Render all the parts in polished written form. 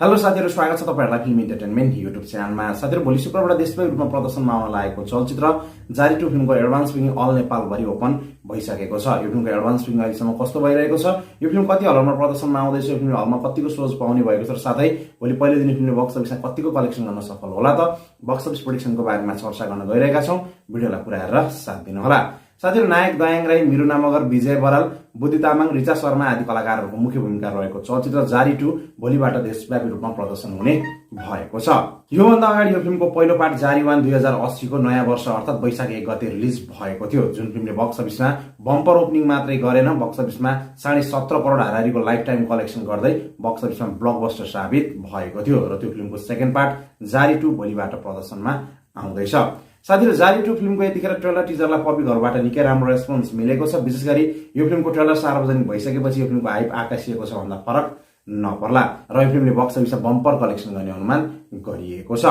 Hello साथीहरु, स्वागत छ तपाईहरुलाई फिल्म इन्टरटेनमेन्ट युट्युब च्यानलमा। साथीहरु, भोलि शुक्रबारबाट देशव्यापी रूपमा प्रदर्शनमा आउन लागेको चलचित्र जारी 2 फिल्मको एडभान्स बुकिङ अल नेपाल भरि ओपन भइसकेको छ। यो फिल्मको एडभान्स बुकिङ अहिलेसम्म कस्तो भइरहेको छ, यो फिल्म कति हलमा प्रदर्शनमा आउँदैछ, यो फिल्म हलमा कतिको सोज पाउने भएको छ र साथै भोलि पहिलो दिन फिल्मले बक्स अफिसमा कतिको कलेक्सन गर्न सफल होला त, बक्स अफिस प्रेडिक्सनको बारेमा चर्चा गर्न गइरहेका छौं। भिडियोलाई पुरा हेरेर साथ दिनु होला। साथीहरु, नायक दयाङ राई, मिरुना मगर, विजय बराल, बुद्धि तामाङ, रिचा शर्मा आदि कलाकारहरूको मुख्य भूमिका रहेको चलचित्र जारी 2 भोलिबाट देशव्यापी रूपमा प्रदर्शन हुने भएको छ। योभन्दा अगाडि यो फिल्मको पहिलो पार्ट जारी 1 2080 को नयाँ वर्ष अर्थात वैशाख 1 गते रिलिज भएको थियो, जुन फिल्मले बक्स अफिसमा बम्पर ओपनिङ मात्रै गरेन, बक्स अफिसमा 17.5 करोड हाराहारीको लाइफ टाइम कलेक्सन गर्दै बक्स अफिसमा ब्लकबस्टर साबित भएको थियो र त्यो फिल्मको सेकेन्ड पार्ट जारी 2 भोलिबाट प्रदर्शनमा आउँदैछ। साथीहरु, जारी 2 फिल्मको यतिखेर ट्रेलर टिजरलाई पब्लिकहरुबाट निकै राम्रो रेस्पोन्स मिलेको छ। विशेष गरी यो फिल्मको ट्रेलर सार्वजनिक भइसकेपछि यो फिल्मको हाइप आकाशिएको छ भन्दा फरक नपर्ला र यो फिल्मले बक्स अफिसमा बम्पर कलेक्सन गर्ने अनुमान गरिएको छ।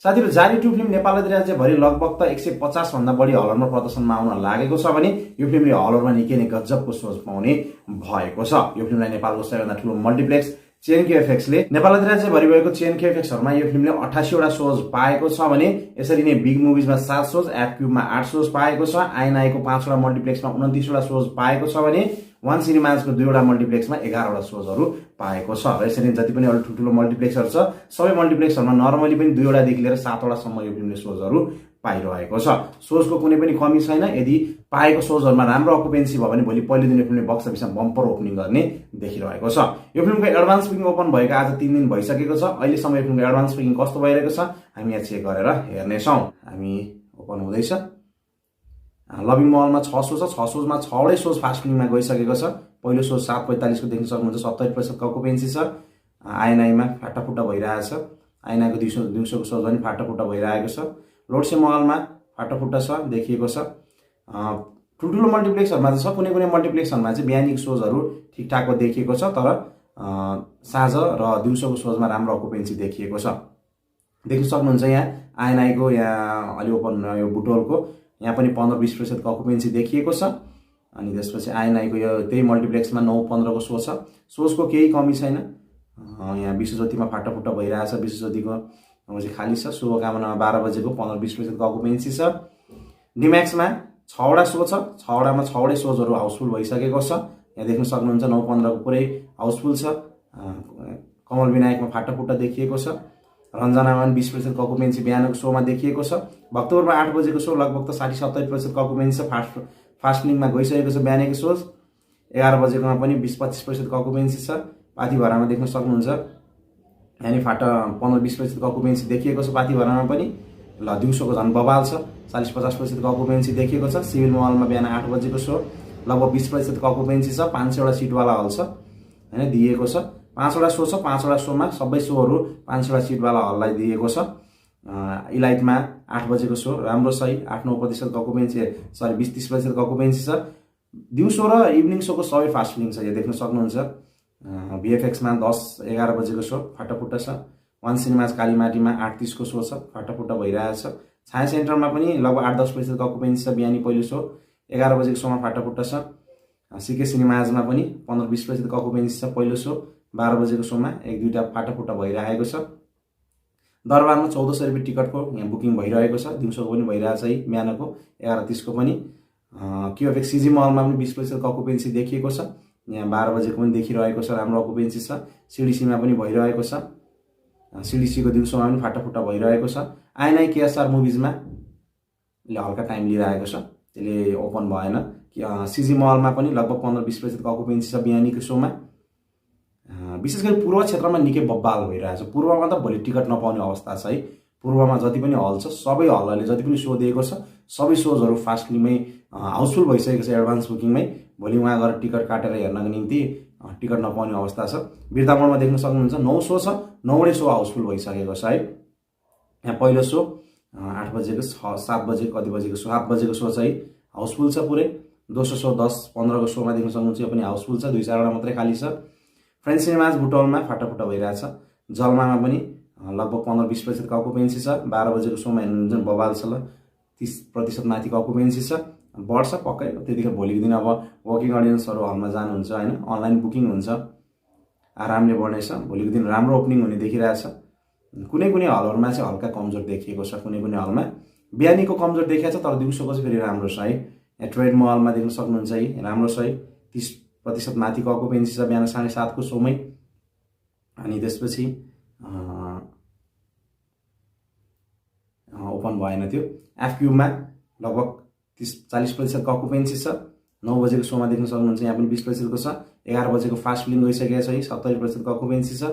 साथीहरु, जारी 2 फिल्म नेपाल राज्यभरि लगभग त 150 भन्दा बढी हलरमा प्रदर्शनमा आउन लागेको छ भने यो फिल्मले हलरमा निकै नै गजबको सोच पाउने भएको छ। यो फिल्मलाई नेपालको सबैभन्दा ठूलो मल्टिप्लेक्स चेन केएफएक्सले नेपाल राज्यभरि भएको चेन केएफएक्सहरुमा यो फिल्मले 88 वटा सोज पाएको छ भने यसरी नै बिग मुभिजमा 7 सोज, एप क्यूबमा 8 सोज पाएको छ, आइएनआईको 5 वटा मल्टिप्लेक्समा 29 वटा सोज पाएको छ भने वान सिनेमाजको 2 वटा मल्टिप्लेक्समा 11 वटा सोजहरु पाएको छ। र यसरी जति पनि अरु ठुलठुलो मल्टिप्लेक्सहरु छ सबै मल्टिप्लेक्सहरुमा नर्मली पनि 2 वटादेखि लिएर 7 वटासम्म यो फिल्मले सोजहरु पाइरहेको छ। सोजको कुनै पनि कमी छैन। यदि पाएको सोजहरुमा राम्रो अकुपेन्सी भयो भने भोलि पहिलो दिन फिल्मले बक्स अफिसमा बम्पर ओपनिङ गर्ने देखिरहेको छ। यो फिल्मको एडभान्स बुकिङ ओपन भएको आज 3 दिन भइसकेको छ। अहिलेसम्म यो फिल्मको एडभान्स बुकिङ कस्तो भइरहेको छ हामी यहाँ चेक गरेर हेर्ने छौं। हामी ओपन हुँदैछ। लभिङ मलमा 6 सोज छ, 6 सोजमा 6 वटै सोज फास्ट फिल्ममा गइसकेको छ। पहिलो सोज 7:45 को देख्न सक्नुहुन्छ, 70% अकुपेन्सी छ। आइएनआईमा फाटाफुट्टा भइरहेछ। आइएनआईको दिउँसोको सोज पनि फाटाफुट्टा भइरहेको छ। लोडसे महलमा फाटाफुट्टा छ देखिएको छ। ठुल्ठुलो मल्टिप्लेक्सहरुमा छ, कुनै कुनै मल्टिप्लेक्सहरुमा चाहिँ बिहानीको सोजहरु ठिकठाकको देखिएको छ, तर साँझ र दिउँसोको सोजमा राम्रो अकुपेन्सी देखिएको छ। देख्न सक्नुहुन्छ यहाँ आइएनआईको यहाँ अलि ओपन यो बुटोलको यहाँ पनि 15-20% को अकुपेन्सी देखिएको छ। अनि त्यसपछि आइएनआईको यो त्यही मल्टिप्लेक्समा 9-15 को सोज छ। सोजको केही कमी छैन। यहाँ विश्वज्योतिमा फाटाफुट्टा भइरहेछ। विश्वज्योतिको चाहिँ खाली छ। शुभकामनामा 12 बजेको 15-20% को अकुपेन्सी छ। डिम्याक्समा 6 वटा सो छ। 6 वटामा 6 वटै सोजहरु हाउसफुल भइसकेको छ। यहाँ देख्न सक्नुहुन्छ 9-15 को पुरै हाउसफुल छ। कमल विनायकमा फाटाफुट्टा देखिएको छ। रञ्जनामा 20% को अकुपेन्सी बिहानको सोमा देखिएको छ। भक्तपुरमा 8 बजेको सो लगभग त 60-70% को अकुपेन्सी छ। फास्ट लिङमा गइसकेको छ बिहानको सोज। 11 बजेकोमा पनि 20-25% को अकुपेन्सी छ। पाथिभरामा देख्न सक्नुहुन्छ यानी फाटा 15-20% को अकुपेन्सी देखिएको छ। पाथिभरामा पनि ल दिउँसोको झन् बबाल छ। 40-50% को अकुपेन्सी देखिएको छ। सिभिल महलमा बिहान 8 बजेको सो लगभग 20% को अकुपेन्सी छ। 500 वटा सिटवाला हल छ हैन, दिएको छ। 5 वटा सो छ। 5 वटा सोमा सबै सोहरु 500 वटा सिटवाला हललाई दिएको छ। इलाइटमा 8 बजेको सो राम्रो सही 8-9% को अकुपेन्सी, सरी 20-30% को अकुपेन्सी छ। दिउँसो र इभिनिङ सोको सबै फास्ट फिल्म छ। यो देख्न सक्नुहुन्छ। बीएफएक्समा 10-11 बजेको सो फाटाफुट्टा छ। वान सिनेमाज कालीमाटीमा 8:30 को सो छ, फाटाफुट्टा भइरहेछ। छाया सेन्टरमा पनि लगभग 8-10% को अकुपेन्सी छ। बिहानी पहिलो सो 11 बजेको सोमा फाटाफुट्टा छ। सीके सिनेमाजमा पनि 15-20% को अकुपेन्सी छ। पहिलो सो 12 बजेको सोमा 1-2टा फाटाफुट्टा भइरहेको छ। दरबारमा 1400 रुपैयाँ टिकटको यहाँ बुकिङ भइरहेको छ। दिउँसोको पनि भइरहेछ है, बिहानको 11:30 को पनि। क्यूएफएक्स सीजी मलमा पनि 20% को अकुपेन्सी देखिएको छ। यहाँ 12 बजेको पनि देखिरहेको छ, राम्रो अकुपेन्सी छ। सीडीसीमा पनि भइरहेको छ। सीडीसीको दिउँसोमा पनि फाटाफुट्टा भइरहेको छ। आइएनआई केएसआर मुभिजमा हल्का टाइम लिइरहेको छ, त्यसले ओपन भएन। सीजी मलमा पनि लगभग 15-20% को अकुपेन्सी छ बिहानीको सोमा। विशेष गरी पूर्व क्षेत्रमा निकै बब्बाल भइरहेछ। पूर्वमा त भोलि टिकट नपाउने अवस्था छ है। पूर्वमा जति पनि हल छ सबै हलहरूले जति पनि सो दिएको छ सबै सोजहरु फास्ट फिल्ममै हाउसफुल भइसकेको छ। एडभान्स बुकिङमै भोलि उहाँ गएर टिकट काटेर हेर्नको निम्ति टिकट नपाउने अवस्था छ। बिर्तामोडमा देख्न सक्नुहुन्छ 9 सो छ। 9 वटै सो हाउसफुल भइसकेको छ है। यहाँ पहिलो सो 8 बजेको, 7 बजेको, कति बजेको सो 7 बजेको सो चाहिँ हाउसफुल छ पुरै। दोस्रो सो 10-15 को सोमा देख्न सक्नुहुन्छ, यो पनि हाउसफुल छ। 2-4 वटा मात्रै खाली छ। फ्रेन्च सिनेमाज बुटोलमा फाटाफुट्टा भइरहेछ। जलमामा पनि लगभग 15-20% को अकुपेन्सी छ। 12 बजेको सोमा हेर्नुहुन्छ बबाल छ। 30% माथिको अकुपेन्सी छ। बढ्छ पक्कै। त्यतिखेर भोलिको दिन अब वर्किङ अडियन्सहरु हलमा जानुहुन्छ हैन, अनलाइन बुकिङ हुन्छ। आरामले बढ्नेछ। भोलिको दिन राम्रो ओपनिङ हुने देखिरहेछ। कुनै कुनै हलहरूमा चाहिँ हल्का कमजोर देखिएको छ, कुनै कुनै हलमा बिहानीको कमजोर देखिएको छ, तर दिउँसोको चाहिँ फेरि राम्रो छ है। ट्रेड मलमा देख्न सक्नुहुन्छ है, राम्रो छ है। 30% माथिको अकुपेन्सी छ बिहान 7:30 को सोमै। अनि त्यसपछि ओपन भएन त्यो। एफक्यूमा लगभग 30-40% को अकुपेन्सी छ। 9 बजेको सोमा देख्न सक्नुहुन्छ, यहाँ पनि 20% को छ। 11 बजेको फास्ट फिलिङ गइसकेको छ है, 70% को अकुपेन्सी छ।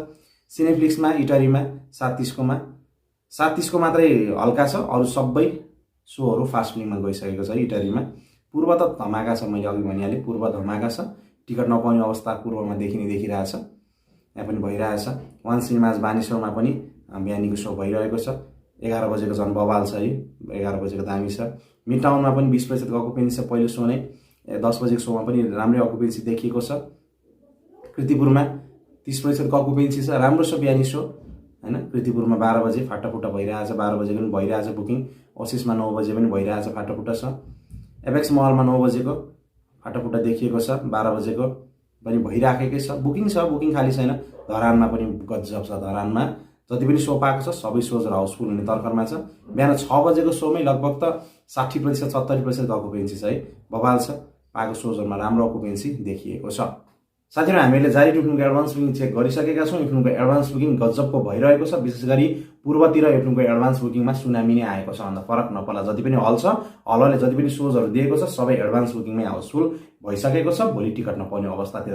सिनेफ्लिक्समा इटरीमा 7:30 कोमा 7:30 को मात्रै हल्का छ, अरू सबै सोहरू फास्ट फिलिङमा गइसकेको छ इटरीमा। पूर्व त धमाका छ, मैले अघि भनिहालेँ पूर्व धमाका छ। टिकट नपाउने अवस्था पूर्वमा देखिरहेछ, यहाँ पनि भइरहेछ। वान सिनेमाज बानेश्वरमा पनि बिहानीको सो भइरहेको छ। 11 बजेको झन् बवाल छ है, 11 बजेको दामी छ। मिड टाउनमा पनि 20% को अकुपेन्सी छ पहिलो सो नै। 10 बजेको सोमा पनि राम्रै अकुपेन्सी देखिएको छ। कृतिपुरमा 30% को अकुपेन्सी छ, राम्रो छ बिहानी सो हैन। कृतिपुरमा 12 बजे फाटाफुटा भइरहेछ, 12 बजेको पनि भइरहेछ बुकिङ। ओसिसमा 9 बजे पनि भइरहेछ, फाटाफुटा छ। एपेक्स मलमा 9 बजेको फाटाफुटा देखिएको छ, 12 बजेको पनि भइराखेकै छ। बुकिङ छ, बुकिङ खाली छैन। धरानमा पनि गजब छ, धरानमा जति पनि सो पाएको छ सबै सोजहरू हाउसफुल हुने तर्खरमा छ। बिहान 6 बजेको सोमै लगभग त 60% 70% अकुपेन्सी छ है, बवाल छ। पाएको सोजहरूमा राम्रो अकुपेन्सी देखिएको छ। साथीहरु, हामीले जारी टु फिल्मको एडभान्स बुकिङ चेक गरिसकेका छौं। यो फिल्मको एडभान्स बुकिङ गजबको भइरहेको छ। विशेष गरी पूर्वतिर यो फिल्मको एडभान्स बुकिङमा सुनामी नै आएको छ भन्दा फरक नपर्ला। जति पनि हल छ, हलले जति पनि सोजहरू दिएको छ सबै एडभान्स बुकिङमै हाउसफुल भइसकेको छ। भोलि टिकट नपाउने अवस्थातिर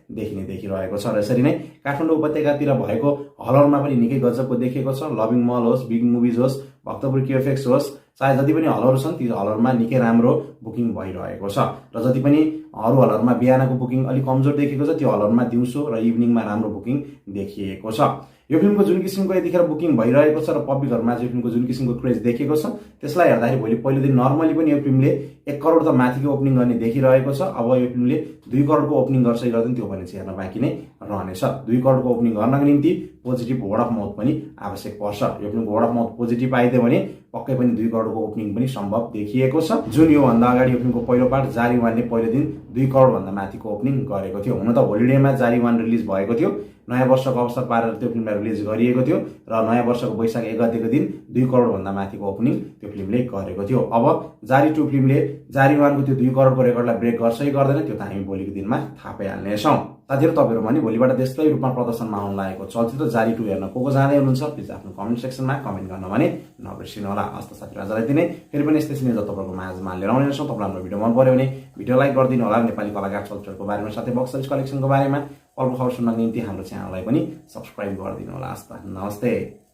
देखिरहेको छ। र यसरी नै काठमाडौँ उपत्यकातिर भएको हलहरूमा पनि निकै गजबको देखिएको छ। लभिङ मल होस्, बिग मुभिज होस्, भक्तपुर केएफएक्स होस्, चाहे जति पनि हलहरू छन् ती हलहरूमा निकै राम्रो बुकिङ भइरहेको छ। र जति पनि अरू हलहरूमा बिहानको बुकिङ अलिक कमजोर देखिएको छ, त्यो हलहरूमा दिउँसो र इभिनिङमा राम्रो बुकिङ देखिएको छ। यो फिल्मको जुन किसिमको यतिखेर बुकिङ भइरहेको छ र पब्लिकहरुमा चाहिँ फिल्मको जुन किसिमको क्रेज देखिएको छ, त्यसलाई हेर्दाखेरि भोलि पहिलो दिन नर्मली पनि यो फिल्मले 1 करोड त माथिको ओपनिङ गर्ने देखिरहेको छ। अब यो फिल्मले 2 करोडको ओपनिङ गर्छ कि गर्दैन त्यो पनि हेर्न बाँकी नै रहनेछ। 2 करोडको ओपनिङ गर्नको निम्ति पोजिटिभ वर्ड अफ माउथ पनि आवश्यक पर्छ। यो फिल्मको वर्ड अफ माउथ पोजिटिभ आइदियो भने पक्कै पनि 2 करोडको ओपनिङ पनि सम्भव देखिएको छ। जुन यो भन्दा अगाडि यो फिल्मको पहिलो पार्ट जारी वानले पहिलो दिन 2 करोड भन्दा माथिको ओपनिङ गरेको थियो। हुन त होलिडेमा जारी वान रिलिज भएको थियो, नयाँ वर्षको अवसर पारेर त्यो फिल्मलाई रिलिज गरिएको थियो र नयाँ वर्षको वैशाख 1 गतेको दिन 2 करोड भन्दा माथिको ओपनिङ त्यो फिल्मले गरेको थियो। अब जारी 2 फिल्मले जारी वानको त्यो 2 करोडको रेकर्डलाई ब्रेक गर्छ कि गर्दैन त्यो त हामी भोलिको दिनमा थाहा पाइहाल्नेछौँ। साथीहरु, तपाईहरु पनि भोलिबाट देशकै रूपमा प्रदर्शनमा आउन लागेको चलचित्र जारी 2 हेर्न को जाँदै हुनुहुन्छ प्लिज आफ्नो कमेन्ट सेक्सनमा कमेन्ट गर्न भने नबिर्सिनु होला। हस्त साथीहरु, आजलाई दिनै फेरि पनि यस्तै सिने तपाईहरुको माझमा लिएर आउने छौं। तपाईलाई हाम्रो भिडियो मन पर्यो भने भिडियो लाइक गरिदिनु होला। नेपाली कलाकार चलचित्रको बारेमा साथै बक्स अफिस कलेक्सनको बारेमा अल्प खबर सुन्नको निम्ति हाम्रो च्यानललाई पनि सब्स्क्राइब गरिदिनु होला। हस्त नमस्ते।